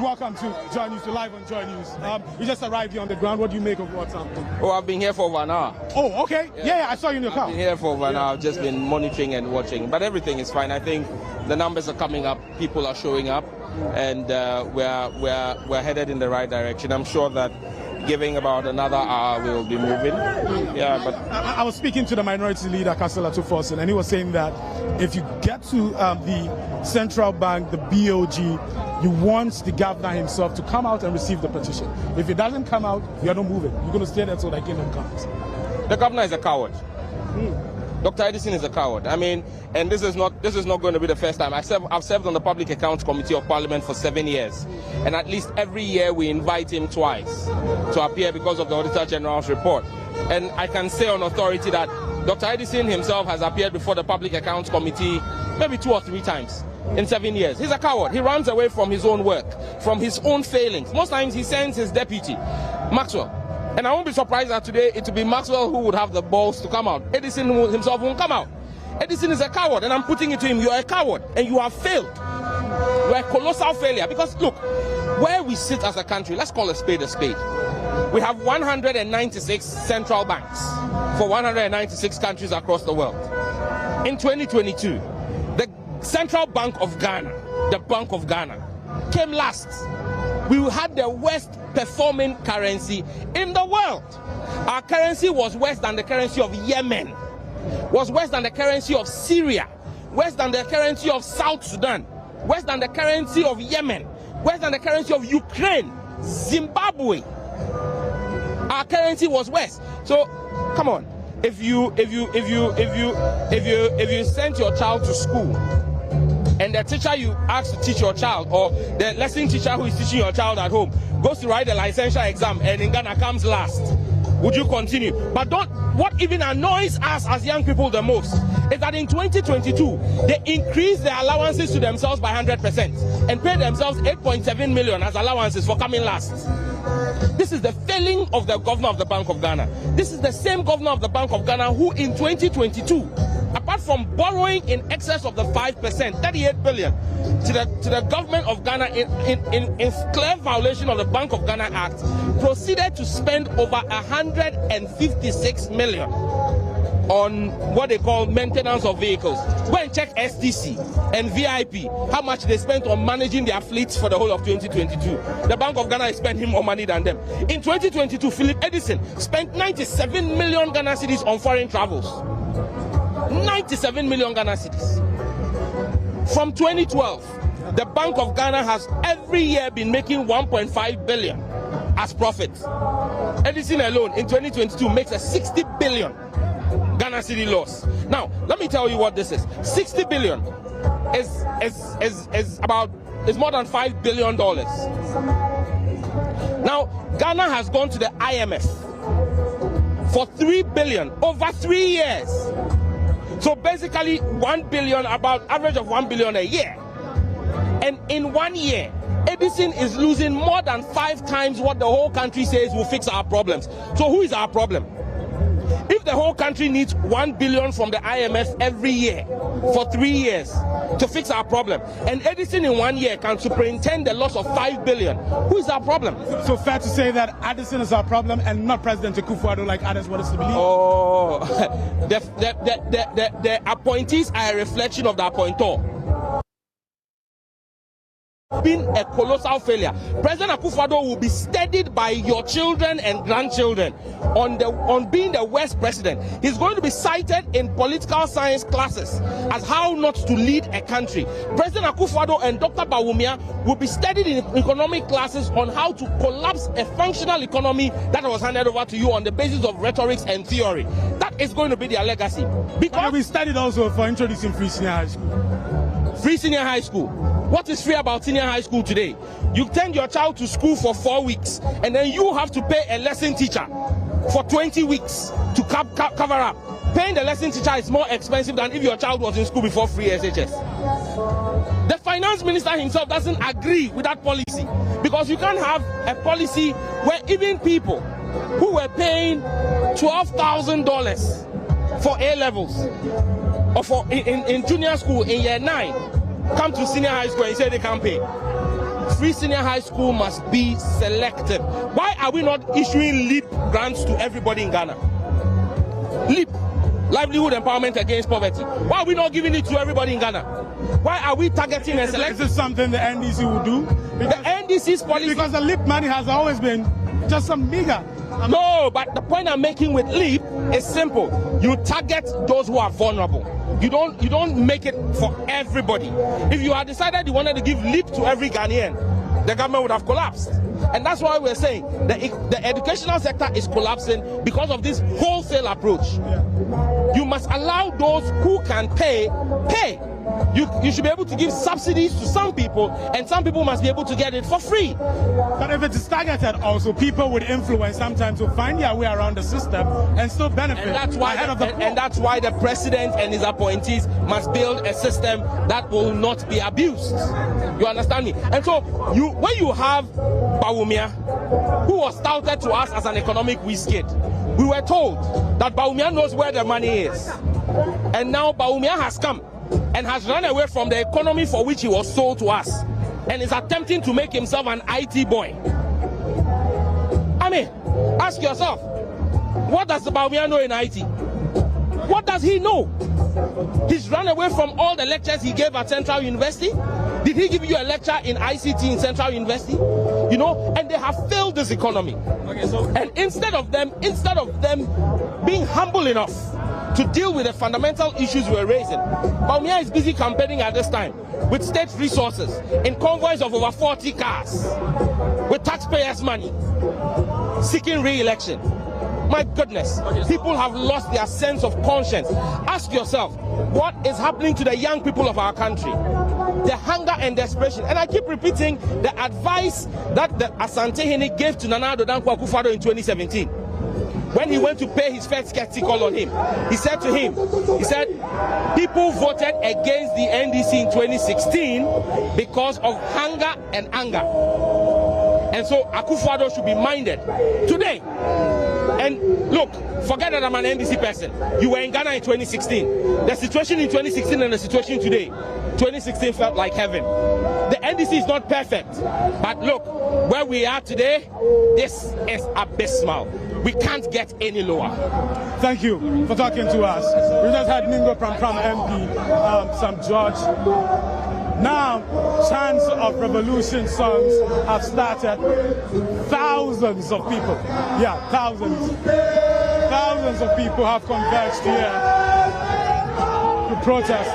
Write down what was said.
welcome to Joy News, to Live on Joy News. You just arrived here on the ground. What do you make of what's happening? Oh, I've been here for over an hour. Oh, okay. Yeah, I saw you in your car. I've been here for over an hour. I've just been monitoring and watching. But everything is fine. I think the numbers are coming up. People are showing up. And we're headed in the right direction. I'm sure that giving about another hour we'll be moving. Yeah, but I was speaking to the minority leader, Councillor Tuforson, and he was saying that if you get to the central bank, the BOG, you want the governor himself to come out and receive the petition. If it doesn't come out, you're not moving. You're going to stay there until the kingdom comes. The governor is a coward. Dr. Addison is a coward. I mean, and this is not going to be the first time. I've served on the Public Accounts Committee of Parliament for 7 years, and at least every year we invite him twice to appear because of the Auditor General's report. And I can say on authority that Dr. Addison himself has appeared before the Public Accounts Committee maybe 2 or 3 times in 7 years. He's a coward. He runs away from his own work, from his own failings. Most times he sends his deputy, Maxwell. And I won't be surprised that today it will be Maxwell who would have the balls to come out. Addison himself won't come out. Addison is a coward, and I'm putting it to him. You are a coward, and you have failed. You are a colossal failure. Because look, where we sit as a country, let's call a spade a spade. We have 196 central banks for 196 countries across the world. In 2022, the Central Bank of Ghana, the Bank of Ghana, came last. We had the worst performing currency in the world. Our currency was worse than the currency of Yemen, was worse than the currency of Syria, worse than the currency of South Sudan, worse than the currency of Yemen, worse than the currency of Ukraine, Zimbabwe. Our currency was worse. So come on, if you sent your child to school and the teacher you asked to teach your child, or the lesson teacher who is teaching your child at home, goes to write the licensure exam and in Ghana comes last, would you continue? But what even annoys us as young people the most is that in 2022 they increased their allowances to themselves by 100% and paid themselves 8.7 million as allowances for coming last. This is the failing of the governor of the Bank of Ghana. This is the same governor of the Bank of Ghana who in 2022, apart from borrowing in excess of the 5%, 38 billion, to the government of Ghana in clear violation of the Bank of Ghana Act, proceeded to spend over 156 million on what they call maintenance of vehicles. Go and check STC and VIP, how much they spent on managing their fleets for the whole of 2022. The Bank of Ghana is spending more money than them. In 2022, Philip Edison spent 97 million Ghana cedis on foreign travels. 97 million Ghana cedis. From 2012, the Bank of Ghana has every year been making 1.5 billion as profits. Edison alone in 2022 makes a 60 billion Ghana cedi loss. Now, let me tell you what this is. 60 billion is more than $5 billion. Now, Ghana has gone to the IMF for 3 billion over 3 years. So basically 1 billion, about average of 1 billion a year. And in 1 year, Edison is losing more than 5 times what the whole country says will fix our problems. So who is our problem? If the whole country needs 1 billion from the IMF every year for 3 years to fix our problem, and Edison in 1 year can superintend the loss of 5 billion, who is our problem? So fair to say that Addison is our problem and not President Akufo-Addo like others want us to believe? Oh, the appointees are a reflection of the appointor. Been a colossal failure. President Akufo-Addo will be studied by your children and grandchildren on being the worst president. He's going to be cited in political science classes as how not to lead a country. President Akufo-Addo and Dr. Bawumia will be studied in economic classes on how to collapse a functional economy that was handed over to you on the basis of rhetorics and theory. That is going to be their legacy. Because we studied also for introducing free senior high school. Free senior high school. What is free about senior high school today? You send your child to school for 4 weeks, and then you have to pay a lesson teacher for 20 weeks to cover up. Paying the lesson teacher is more expensive than if your child was in school before free SHS. The finance minister himself doesn't agree with that policy, because you can't have a policy where even people who were paying $12,000 for A-levels or for in junior school in year 9 come to senior high school and say they can't pay. free senior high school must be selective. Why are we not issuing LEAP grants to everybody in Ghana? LEAP, livelihood empowerment against poverty. Why are we not giving it to everybody in Ghana? Why are we targeting and selecting? Is this something the NDC will do? The NDC's policy. Because the LEAP money has always been just some meager. No, but the point I'm making with LEAP is simple. You target those who are vulnerable. You don't make it for everybody. If you had decided you wanted to give LEAP to every Ghanaian, the government would have collapsed. And that's why we're saying the educational sector is collapsing because of this wholesale approach. You must allow those who can pay. You should be able to give subsidies to some people, and some people must be able to get it for free. But if it is targeted also, people with influence sometimes will find their way around the system and still benefit. And that's why the president and his appointees must build a system that will not be abused. You understand me? And so when you have Bawumia, who was touted to us as an economic whiz kid, we were told that Bawumia knows where the money is. And now Bawumia has come and has run away from the economy for which he was sold to us, and is attempting to make himself an IT boy. I mean, ask yourself, what does Bawumia know in IT? What does he know? He's run away from all the lectures he gave at Central University. Did he give you a lecture in ICT in Central University? You know, and they have failed this economy. And instead of them being humble enough to deal with the fundamental issues we're raising, Bawumia is busy campaigning at this time with state resources in convoys of over 40 cars, with taxpayers' money, seeking re-election. My goodness, people have lost their sense of conscience. Ask yourself, what is happening to the young people of our country? The hunger and desperation. And I keep repeating the advice that the Asante Hene gave to Nana Addo Dankwa Akufo-Addo in 2017. When he went to pay his first courtesy call on him, he said to him, people voted against the NDC in 2016 because of hunger and anger. And so Akufo-Addo should be minded today. And look, forget that I'm an NDC person. You were in Ghana in 2016. The situation in 2016 and the situation today. 2016 felt like heaven. The NDC is not perfect. But look, where we are today, this is abysmal. We can't get any lower. Thank you for talking to us. We just had Ningo Pram MP, Sam George. Now, chants of revolution songs have started. Thousands of people, thousands of people have converged here to protest.